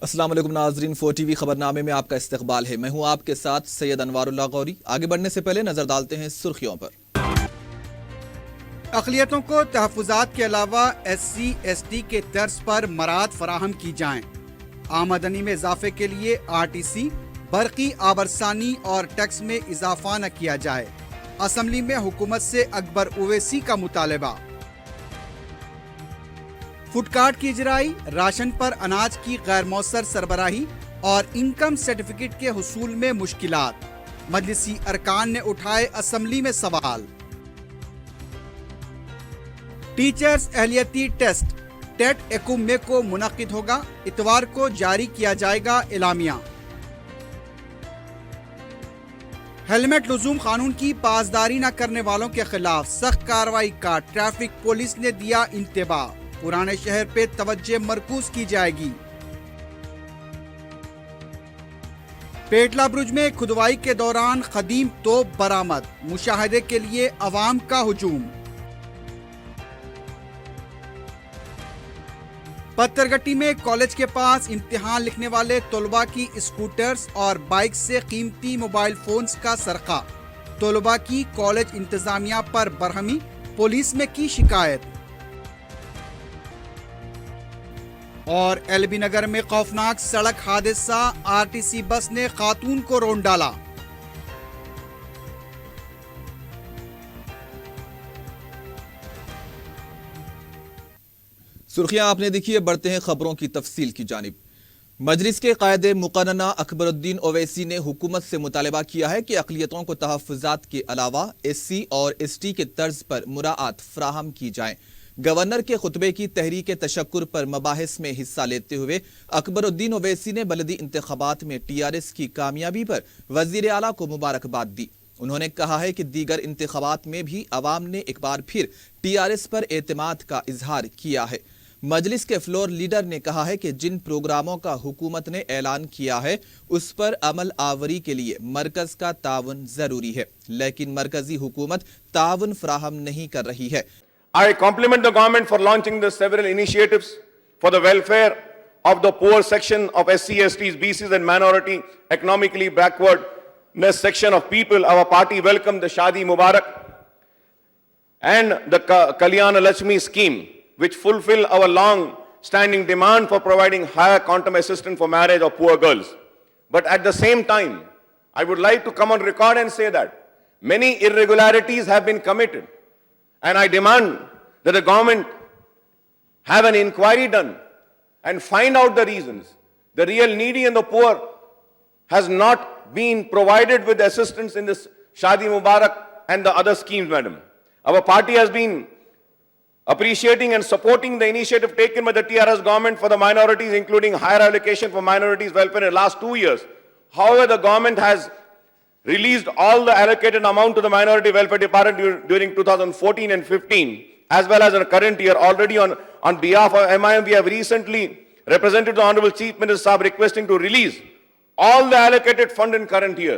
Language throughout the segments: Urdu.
السلام علیکم ناظرین، 4 ٹی وی خبرنامے میں آپ کا استقبال ہے۔ میں ہوں آپ کے ساتھ سید انوار اللہ غوری۔ آگے بڑھنے سے پہلے نظر ڈالتے ہیں سرخیوں پر۔ اقلیتوں کو تحفظات کے علاوہ ایس سی ایس ٹی کے طرز پر مراعات فراہم کی جائیں۔ آمدنی میں اضافے کے لیے آر ٹی سی، برقی آبرسانی اور ٹیکس میں اضافہ نہ کیا جائے۔ اسمبلی میں حکومت سے اکبر اویسی کا مطالبہ۔ فوڈ کارٹ کی اجرائی، راشن پر اناج کی غیر مؤثر سربراہی اور انکم سرٹیفکیٹ کے حصول میں مشکلات، مجلسی ارکان نے اٹھائے اسمبلی میں سوال۔ ٹیچرز اہلیتی ٹیسٹ ٹیٹ ایکو میں کو منعقد ہوگا، اتوار کو جاری کیا جائے گا اعلامیہ۔ ہیلمٹ لزوم قانون کی پاسداری نہ کرنے والوں کے خلاف سخت کارروائی کا ٹریفک پولیس نے دیا انتباہ، پرانے شہر پہ توجہ مرکوز کی جائے گی۔ پیٹلا برج میں کھدوائی کے دوران قدیم توپ برآمد، مشاہدے کے لیے عوام کا ہجوم۔ پتھرگٹی میں کالج کے پاس امتحان لکھنے والے طلباء کی اسکوٹرز اور بائک سے قیمتی موبائل فونز کا سرقہ، طلباء کی کالج انتظامیہ پر برہمی، پولیس میں کی شکایت۔ اور ایل بی نگر میں خوفناک سڑک حادثہ، آر ٹی سی بس نے خاتون کو رون ڈالا۔ سرخیاں آپ نے دیکھی ہے، بڑھتے ہیں خبروں کی تفصیل کی جانب۔ مجلس کے قائد مقننہ اکبر الدین اویسی نے حکومت سے مطالبہ کیا ہے کہ اقلیتوں کو تحفظات کے علاوہ ایس سی اور ایس ٹی کے طرز پر مراعات فراہم کی جائیں۔ گورنر کے خطبے کی تحریک تشکر پر مباحث میں حصہ لیتے ہوئے اکبر الدین اویسی نے بلدی انتخابات میں ٹی آر ایس کی کامیابی پر وزیر اعلیٰ کو مبارکباد دی۔ انہوں نے کہا ہے کہ دیگر انتخابات میں بھی عوام نے ایک بار پھر ٹی آر ایس پر اعتماد کا اظہار کیا ہے۔ مجلس کے فلور لیڈر نے کہا ہے کہ جن پروگراموں کا حکومت نے اعلان کیا ہے اس پر عمل آوری کے لیے مرکز کا تعاون ضروری ہے، لیکن مرکزی حکومت تعاون فراہم نہیں کر رہی ہے۔ I compliment the government for launching the several initiatives for the welfare of the poor section of SC, STs, BCs and minority economically backwardness section of people. Our party welcomed the Shadi Mubarak and the Kalyana Lakshmi scheme, which fulfill our long-standing demand for providing higher quantum assistance for marriage of poor girls. But at the same time, I would like to come on record and say that many irregularities have been committed. And I demand that the government have an inquiry done and find out the reasons. The real needy and the poor has not been provided with assistance in this Shadi Mubarak and the other schemes, madam. Our party has been appreciating and supporting the initiative taken by the TRS government for the minorities, including higher allocation for minorities welfare in the last 2 years. However, the government has released all the allocated amount to the Minority Welfare Department during 2014 and 15, as well as in the current year. Already on behalf of MIM, we have recently represented the Honorable Chief Minister Saab requesting to release all the allocated fund in current year.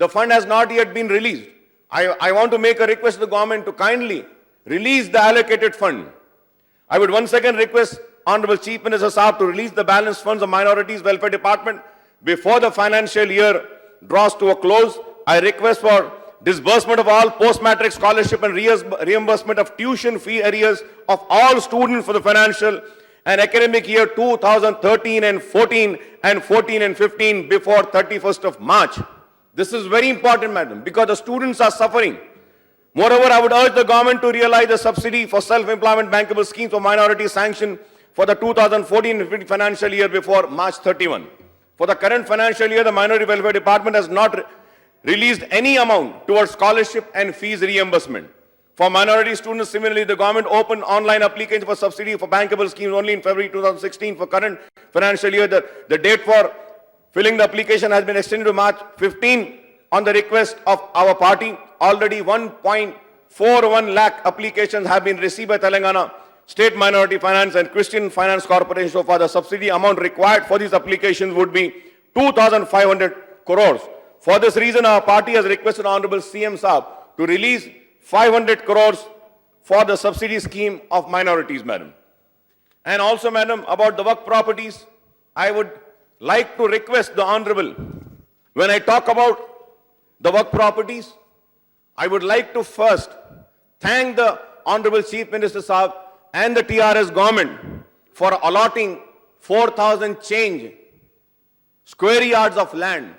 The fund has not yet been released. I want to make a request to the government to kindly release the allocated fund. I would once again request Honorable Chief Minister Saab to release the balance funds of Minorities Welfare Department before the financial year draws to a close. I request for disbursement of all post-matric scholarship and reimbursement of tuition fee arrears of all students for the financial and academic year 2013 and 14 and 14 and 15 before 31st of March. This is very important, madam, because the students are suffering. Moreover, I would urge the government to realize the subsidy for self-employment bankable schemes for minority sanction for the 2014 financial year before March 31. For the current financial year, the Minority Welfare Department has not released any amount towards scholarship and fees reimbursement. For minority students, similarly, the government opened online applications for subsidy for bankable schemes only in February 2016. For current financial year, the date for filling the application has been extended to March 15 on the request of our party. Already 1.41 lakh applications have been received by Telangana State Minority Finance and Christian Finance Corporation. So far, the subsidy amount required for these applications would be 2,500 crores. For this reason, our party has requested Honorable CM Saab to release 500 crores for the subsidy scheme of minorities, madam. And also, madam, about the work properties, I would like to request the Honorable, when I talk about the work properties, I would like to first thank the Honorable Chief Minister Sahab and the TRS government for allotting 4,000 change square yards of land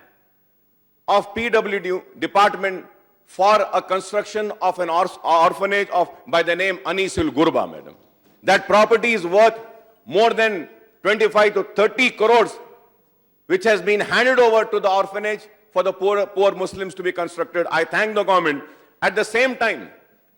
of PWD department for a construction of an orphanage by the name Anisul Gurba, madam. That property is worth more than 25 to 30 crores, which has been handed over to the orphanage for the poor Muslims to be constructed. I thank the government. At the same time,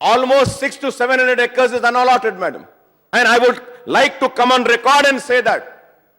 Almost 600 to 700 acres is unallotted, madam. And I would like to come on record and say that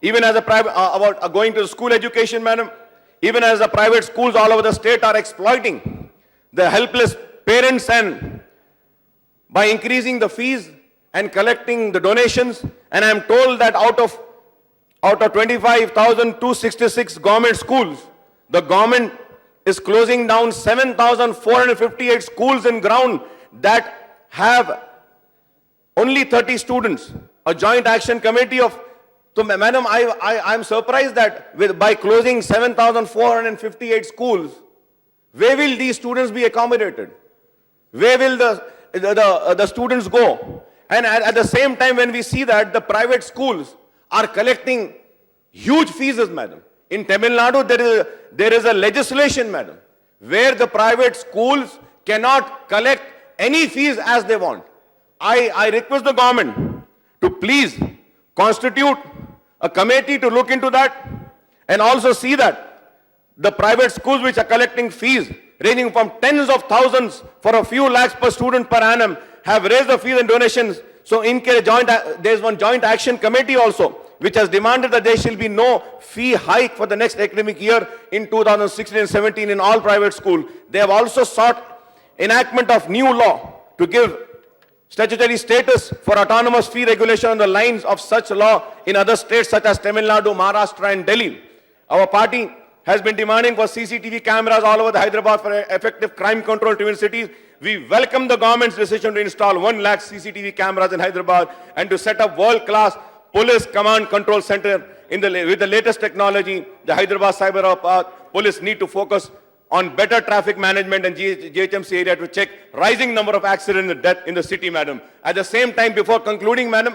even as a private about going to school education, madam, even as the private schools all over the state are exploiting the helpless parents and by increasing the fees and collecting the donations, and I am told that out of 25,266 government schools, the government is closing down 7,458 schools in ground that have only 30 students. A joint action committee of So, madam, I'm surprised that by closing 7,458 schools, where will these students be accommodated? Where will the students go? And at the same time, when we see that the private schools are collecting huge fees, madam. In Tamil Nadu, there is a legislation, madam, where the private schools cannot collect any fees as they want. I request the government to please constitute a committee to look into that and also see that the private schools which are collecting fees ranging from tens of thousands for a few lakhs per student per annum have raised the fees and donations. So in case there is one joint action committee also which has demanded that there shall be no fee hike for the next academic year in 2016 and 17 in all private schools. They have also sought enactment of new law to give statutory status for autonomous fee regulation on the lines of such law in other states such as Tamil Nadu, Maharashtra and Delhi. Our party has been demanding for CCTV cameras all over the Hyderabad for effective crime control to cities. We welcome the government's decision to install 1 lakh CCTV cameras in Hyderabad and to set up world-class police command control center with the latest technology. The Hyderabad Cyber Police need to focus on better traffic management and GHMC area to check rising number of accidents and death in the city, madam. At the same time, before concluding, madam,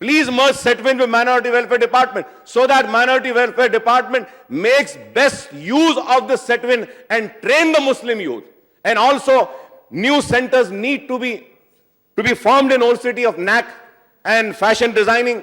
Please merge Setwin with Minority Welfare Department so that Minority Welfare Department makes best use of the Setwin and train the Muslim youth. And also, new centers need to be formed in Old City of NAC and fashion designing.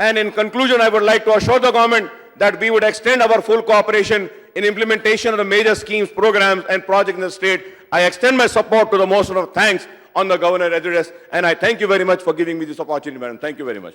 And in conclusion, I would like to assure the government that we would extend our full cooperation in implementation of the major schemes, programs and projects in the state. I extend my support to the motion of thanks on the Governor address, and I thank you very much for giving me this opportunity, madam. Thank you very much.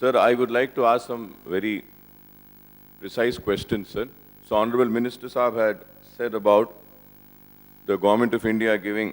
Sir, I would like to ask some very precise questions, sir. So, Honorable Minister Saab had said about the Government of India giving,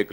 1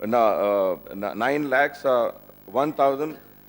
9 lakhs 1,000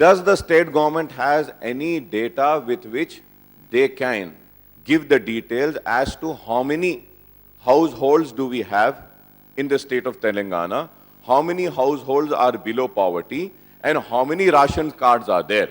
does the state government has any data with which they can give the details as to how many households do we have in the state of Telangana, how many households are below poverty and how many ration cards are there?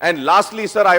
And lastly sir, I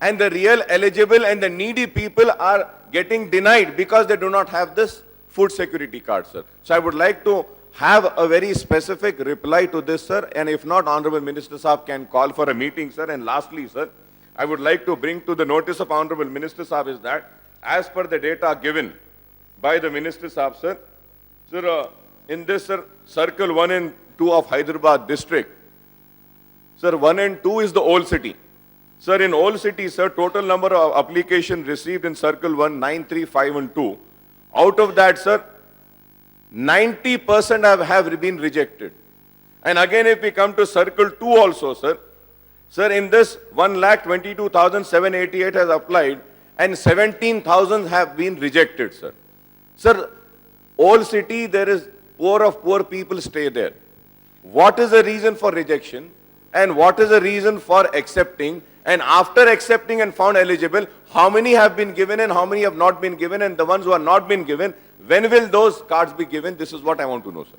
and the real eligible and the needy people are getting denied because they do not have this food security card, sir. So I would like to have a very specific reply to this, sir, and if not, honorable minister sahab can call for a meeting, sir. And lastly, sir, I would like to bring to the notice of honorable minister sahab is that as per the data given by the minister sahab, sir, in this, sir, circle 1 and 2 of Hyderabad district, sir, 1 and 2 is the old city. Sir, in old city, sir, total number of applications received in circle 1, 9, 3, 5 and 2. Out of that, sir, 90% have been rejected. And again, if we come to circle 2 also, sir, in this 1,22,788 has applied and 17,000 have been rejected, sir. Sir, old city, there is poor of poor people stay there. What is the reason for rejection and what is the reason for accepting? And after accepting and found eligible, how many have been given and how many have not been given? And the ones who are not been given, when will those cards be given? This is what I want to know, sir.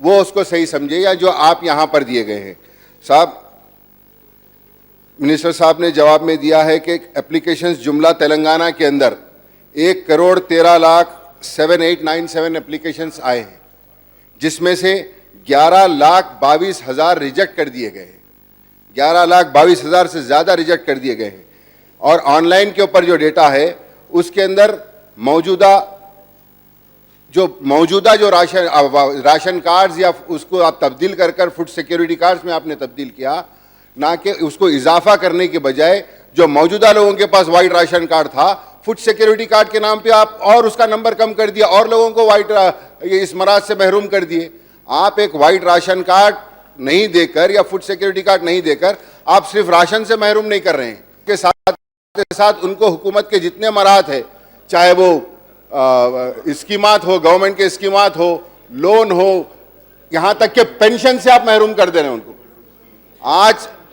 وہ اس کو صحیح سمجھے یا جو آپ یہاں پر دیے گئے ہیں. صاحب منسٹر صاحب نے جواب میں دیا ہے کہ اپلیکیشنز جملہ تلنگانہ کے اندر 1,13,07,897 اپلیکیشنز آئے ہیں, جس میں سے 11,22,000 ریجیکٹ کر دیے گئے ہیں. 11,22,000 سے زیادہ ریجیکٹ کر دیے گئے ہیں. اور آن لائن کے اوپر جو ڈیٹا ہے اس کے اندر موجودہ جو راشن کارڈز یا اس کو آپ تبدیل کر فوڈ سیکیورٹی کارڈز میں آپ نے تبدیل کیا, نہ کہ اس کو اضافہ کرنے کے بجائے جو موجودہ لوگوں کے پاس وائٹ راشن کارڈ تھا فوڈ سیکیورٹی کارڈ کے نام پہ آپ اور اس کا نمبر کم کر دیا اور لوگوں کو وائٹ اس مراد سے محروم کر دیے. آپ ایک وائٹ راشن کارڈ نہیں دے کر یا فوڈ سیکیورٹی کارڈ نہیں دے کر آپ صرف راشن سے محروم نہیں کر رہے ہیں, کے ساتھ ان کو حکومت کے جتنے مراحت ہے, چاہے وہ اسکیمات ہو, گورنمنٹ کے اسکیمات ہو, لون ہو, یہاں تک کہ پینشن سے آپ محروم کر دے رہے ہیں ان کو.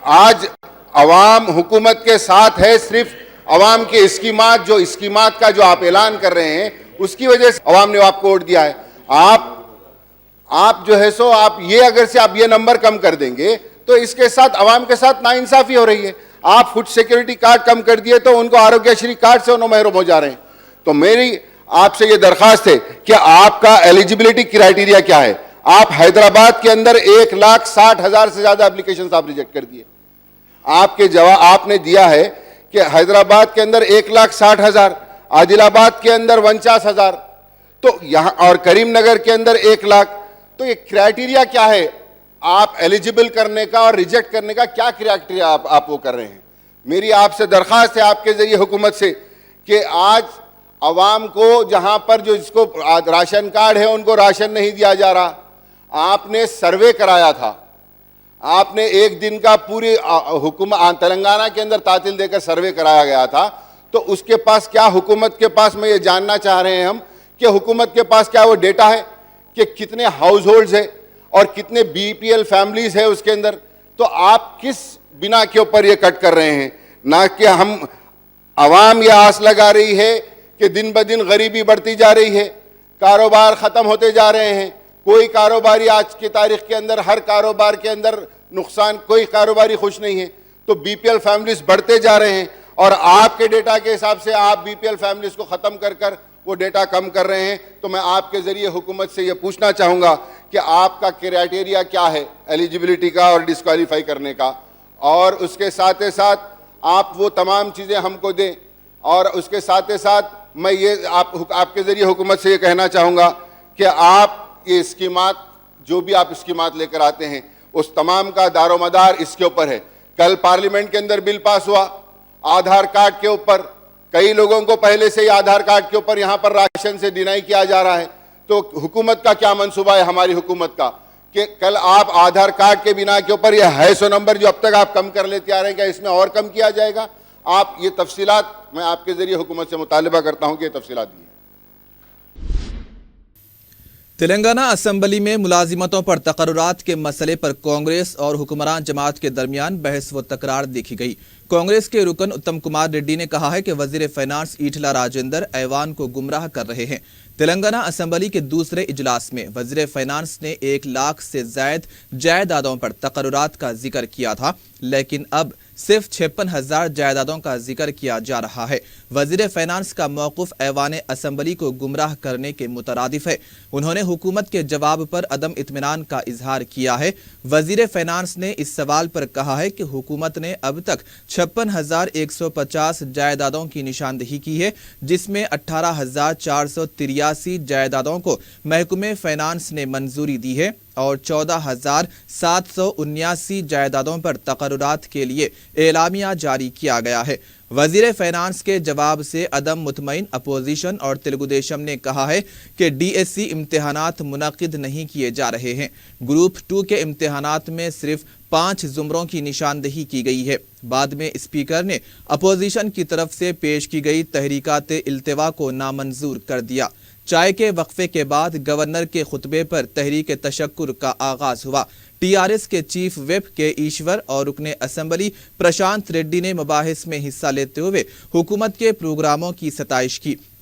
آج عوام حکومت کے ساتھ ہے, صرف عوام کے اسکیمات کا جو آپ اعلان کر رہے ہیں اس کی وجہ سے عوام نے آپ کو ووٹ دیا ہے. آپ جو ہے سو آپ یہ اگر سے آپ یہ نمبر کم کر دیں گے تو اس کے ساتھ عوام کے ساتھ ناانصافی ہو رہی ہے. آپ فوڈ سیکیورٹی کارڈ کم کر دیے تو ان کو آروگیہ شری کارڈ سے انہوں محروم ہو جا رہے ہیں. تو میری آپ سے یہ درخواست ہے کہ آپ کا ایلیجیبلٹی کرائیٹیریا کیا ہے. آپ حیدرآباد کے اندر 1,60,000 سے زیادہ اپلیکیشنز آپ ریجیکٹ کر دیے. آپ کے جواب آپ نے دیا ہے کہ حیدرآباد کے اندر 1,60,000, عادل آباد کے اندر 49,000, تو یہاں اور کریم نگر کے اندر 1,00,000. تو یہ کرائیٹیریا کیا ہے آپ ایلیجیبل کرنے کا اور ریجیکٹ کرنے کا, کیا کرائیٹیریا آپ وہ کر رہے ہیں؟ میری آپ سے درخواست ہے آپ کے ذریعے حکومت سے کہ آج عوام کو جہاں پر جو جس کو راشن کارڈ ہے ان کو راشن نہیں دیا جا رہا, آپ نے سروے کرایا تھا, آپ نے ایک دن کا پوری حکومت تلنگانہ کے اندر تعطیل دے کر سروے کرایا گیا تھا. تو اس کے پاس کیا حکومت کے پاس, میں یہ جاننا چاہ رہے ہیں ہم کہ حکومت کے پاس کیا وہ ڈیٹا ہے کہ کتنے ہاؤس ہولڈز ہیں اور کتنے BPL فیملیز ہے اس کے اندر. تو آپ کس بنا کے اوپر یہ کٹ کر رہے ہیں؟ نہ کہ ہم عوام یہ آس لگا رہی ہے کہ دن بدن غریبی بڑھتی جا رہی ہے, کاروبار ختم ہوتے جا رہے ہیں, کوئی کاروباری آج کی تاریخ کے اندر ہر کاروبار کے اندر نقصان, کوئی کاروباری خوش نہیں ہے. تو BPL فیملیز بڑھتے جا رہے ہیں اور آپ کے ڈیٹا کے حساب سے آپ BPL فیملیز کو ختم کر وہ ڈیٹا کم کر رہے ہیں. تو میں آپ کے ذریعے حکومت سے یہ پوچھنا چاہوں گا کہ آپ کا کرائیٹیریا کیا ہے ایلیجیبلٹی کا اور ڈسکوالیفائی کرنے کا, اور اس کے ساتھ آپ وہ تمام چیزیں ہم کو دیں. اور اس کے ساتھ میں یہ آپ کے ذریعے حکومت سے یہ کہنا چاہوں گا کہ آپ یہ اسکیمات جو بھی آپ اسکیمات لے کر آتے ہیں اس تمام کا دار و مدار اس کے اوپر ہے. کل پارلیمنٹ کے اندر بل پاس ہوا آدھار کارڈ کے اوپر, کئی لوگوں کو پہلے سے ہی آدھار کارڈ کے اوپر یہاں پر راشن سے ڈینائی کیا جا رہا ہے. تو حکومت کا کیا منصوبہ ہے, ہماری حکومت کا, کہ کل آپ آدھار کارڈ کے بنا کے اوپر یہ ہے سو نمبر جو اب تک آپ کم کر لیتے آ رہے ہیں, کیا اس میں اور کم کیا جائے گا؟ آپ یہ تفصیلات میں آپ کے ذریعے حکومت سے مطالبہ کرتا ہوں کہ یہ تفصیلات دیں. تلنگانہ اسمبلی میں ملازمتوں پر تقررات کے مسئلے پر کانگریس اور حکمران جماعت کے درمیان بحث و تکرار دیکھی گئی. کانگریس کے رکن اتم کمار ریڈی نے کہا ہے کہ وزیر فائنانس ایٹھلا راجندر ایوان کو گمراہ کر رہے ہیں. تلنگانہ اسمبلی کے دوسرے اجلاس میں وزیر فائنانس نے 1,00,000 سے زائد جائیدادوں پر تقررات کا ذکر کیا تھا, لیکن اب صرف 56,000 جائیدادوں کا ذکر کیا جا رہا ہے. وزیر فائنانس کا موقف ایوان اسمبلی کو گمراہ کرنے کے مترادف ہے. انہوں نے حکومت کے جواب پر عدم اطمینان کا اظہار کیا ہے. وزیر فائنانس نے اس سوال پر کہا ہے کہ حکومت نے اب تک 56,150 جائیدادوں کی نشاندہی کی ہے, جس میں 18,483 جائیدادوں کو محکمہ فائنانس نے منظوری دی ہے اور 14,779 جائیدادوں پر تقررات کے لیے اعلامیہ جاری کیا گیا ہے. وزیر فائنانس کے جواب سے عدم مطمئن اپوزیشن اور تلگو دیشم نے کہا ہے کہ DSC امتحانات منعقد نہیں کیے جا رہے ہیں. گروپ 2 کے امتحانات میں صرف 5 زمروں کی نشاندہی کی گئی ہے. بعد میں اسپیکر نے اپوزیشن کی طرف سے پیش کی گئی تحریکات التوا کو نامنظور کر دیا. چائے کے وقفے کے بعد گورنر کے خطبے پر تحریک تشکر کا آغاز ہوا. TRS کے چیف وپ کے ایشور اور رکن اسمبلی پرشانت ریڈی نے مباحث میں حصہ لیتے ہوئے حکومت کے پروگراموں کی ستائش کی.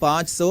500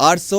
800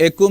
21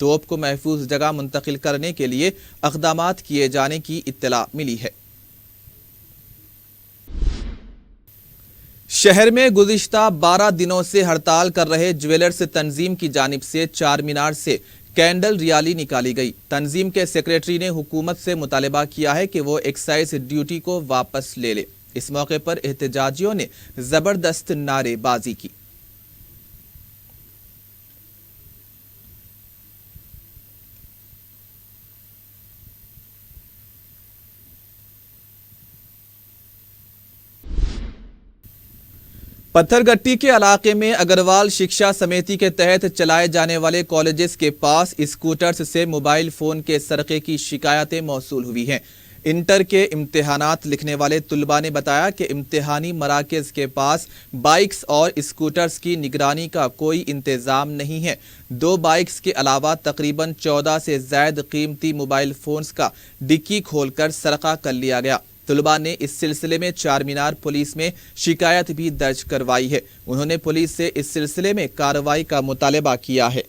توپ کو محفوظ جگہ منتقل کرنے کے لیے اقدامات کیے جانے کی اطلاع ملی ہے۔ شہر میں گزشتہ 12 دنوں سے ہڑتال کر رہے جویلرز تنظیم کی جانب سے چار مینار سے کینڈل ریالی نکالی گئی۔ تنظیم کے سیکریٹری نے حکومت سے مطالبہ کیا ہے کہ وہ ایکسائز ڈیوٹی کو واپس لے لے۔ اس موقع پر احتجاجیوں نے زبردست نعرے بازی کی۔ پتھر گٹی کے علاقے میں اگروال شکشا سمیتی کے تحت چلائے جانے والے کالجز کے پاس اسکوٹرز سے موبائل فون کے سرقے کی شکایتیں موصول ہوئی ہیں۔ انٹر کے امتحانات لکھنے والے طلباء نے بتایا کہ امتحانی مراکز کے پاس بائکس اور اسکوٹرز کی نگرانی کا کوئی انتظام نہیں ہے۔ 2 بائکس کے علاوہ تقریباً 14 سے زائد قیمتی موبائل فونز کا ڈکی کھول کر سرقہ کر لیا گیا۔ طلباء نے اس سلسلے میں چار مینار پولیس میں شکایت بھی درج کروائی ہے۔ انہوں نے پولیس سے اس سلسلے میں کارروائی کا مطالبہ کیا ہے۔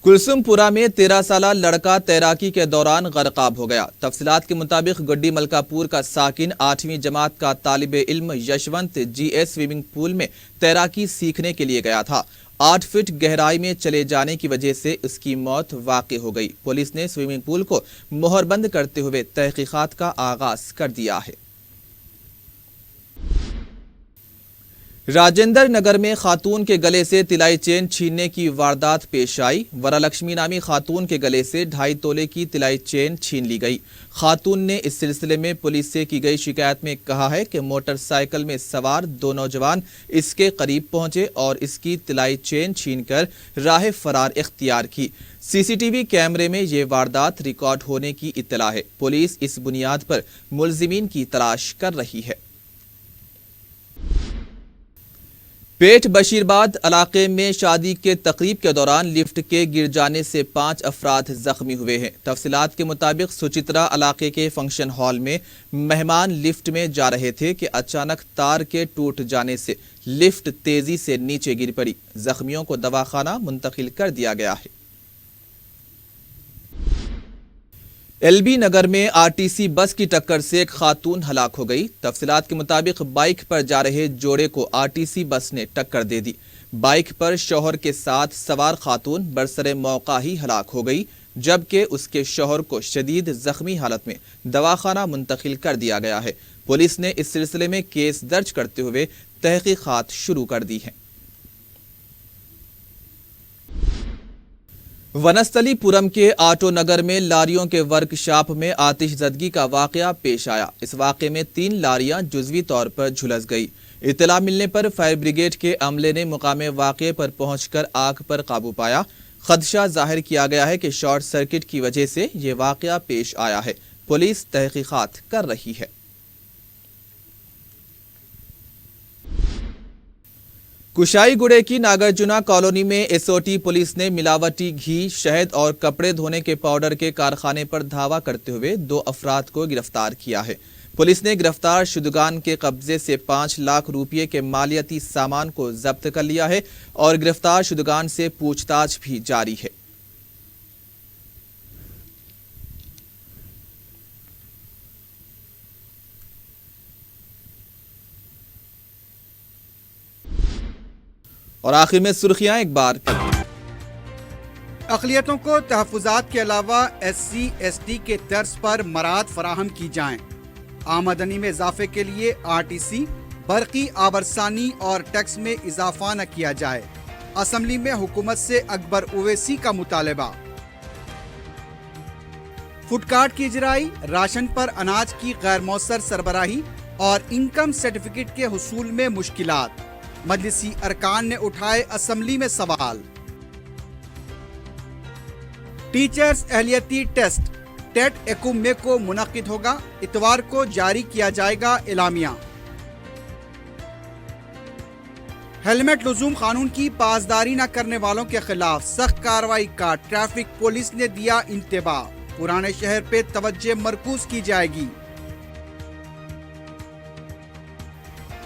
کلثوم پورہ میں 13 سالہ لڑکا تیراکی کے دوران غرقاب ہو گیا۔ تفصیلات کے مطابق گڈی ملکا پور کا ساکن 8ویں جماعت کا طالب علم یشونت جی ایس سوئمنگ پول میں تیراکی سیکھنے کے لیے گیا تھا۔ 8 فٹ گہرائی میں چلے جانے کی وجہ سے اس کی موت واقع ہو گئی۔ پولیس نے سوئمنگ پول کو مہر بند کرتے ہوئے تحقیقات کا آغاز کر دیا ہے۔ راجندر نگر میں خاتون کے گلے سے طلائی چین چھیننے کی واردات پیش آئی۔ ورالکشمی نامی خاتون کے گلے سے 2.5 تولے کی طلائی چین چھین لی گئی۔ خاتون نے اس سلسلے میں پولیس سے کی گئی شکایت میں کہا ہے کہ موٹر سائیکل میں سوار 2 نوجوان اس کے قریب پہنچے اور اس کی طلائی چین چھین کر راہ فرار اختیار کی۔ سی سی ٹی وی کیمرے میں یہ واردات ریکارڈ ہونے کی اطلاع ہے۔ پولیس اس بنیاد پر ملزمین کی تلاش کر رہی ہے۔ پیٹ بشیرباد علاقے میں شادی کے تقریب کے دوران لفٹ کے گر جانے سے 5 افراد زخمی ہوئے ہیں۔ تفصیلات کے مطابق سچترا علاقے کے فنکشن ہال میں مہمان لفٹ میں جا رہے تھے کہ اچانک تار کے ٹوٹ جانے سے لفٹ تیزی سے نیچے گر پڑی۔ زخمیوں کو دواخانہ منتقل کر دیا گیا ہے۔ ایل بی نگر میں آر ٹی سی بس کی ٹکر سے ایک خاتون ہلاک ہو گئی۔ تفصیلات کے مطابق بائک پر جا رہے جوڑے کو آر ٹی سی بس نے ٹکر دے دی۔ بائک پر شوہر کے ساتھ سوار خاتون برسر موقع ہی ہلاک ہو گئی، جبکہ اس کے شوہر کو شدید زخمی حالت میں دواخانہ منتقل کر دیا گیا ہے۔ پولیس نے اس سلسلے میں کیس درج کرتے ہوئے تحقیقات شروع کر دی ہیں۔ ونستلی پورم کے آٹو نگر میں لاریوں کے ورک شاپ میں آتش زدگی کا واقعہ پیش آیا۔ اس واقعے میں 3 لاریاں جزوی طور پر جھلس گئی۔ اطلاع ملنے پر فائر بریگیڈ کے عملے نے مقام واقعے پر پہنچ کر آگ پر قابو پایا۔ خدشہ ظاہر کیا گیا ہے کہ شارٹ سرکٹ کی وجہ سے یہ واقعہ پیش آیا ہے۔ پولیس تحقیقات کر رہی ہے۔ کشائی گڑے کی ناگرجنا کالونی میں ایس او ٹی پولیس نے ملاوٹی گھی، شہد اور کپڑے دھونے کے پاؤڈر کے کارخانے پر دھاوا کرتے ہوئے 2 افراد کو گرفتار کیا ہے۔ پولیس نے گرفتار شدگان کے قبضے سے 5 لاکھ روپے کے مالیاتی سامان کو ضبط کر لیا ہے اور گرفتار شدگان سے پوچھ تاچھ بھی جاری ہے۔ اور آخر میں سرخیاں ایک بار پھر۔ اقلیتوں کو تحفظات کے علاوہ ایس سی ایس ٹی کے طرز پر مراعات فراہم کی جائیں۔ آمدنی میں اضافے کے لیے آر ٹی سی، برقی آبرسانی اور ٹیکس میں اضافہ نہ کیا جائے۔ اسمبلی میں حکومت سے اکبر اویسی کا مطالبہ۔ فوڈ کارٹ کی اجرائی، راشن پر اناج کی غیر مؤثر سربراہی اور انکم سرٹیفکیٹ کے حصول میں مشکلات۔ مجلسی ارکان نے اٹھائے اسمبلی میں سوال۔ ٹیچرز اہلیتی ٹیسٹ ٹیٹ ایکم میں کو منعقد ہوگا، اتوار کو جاری کیا جائے گا اعلامیہ۔ ہیلمٹ لزوم قانون کی پاسداری نہ کرنے والوں کے خلاف سخت کارروائی کا ٹریفک پولیس نے دیا انتباہ، پرانے شہر پہ توجہ مرکوز کی جائے گی۔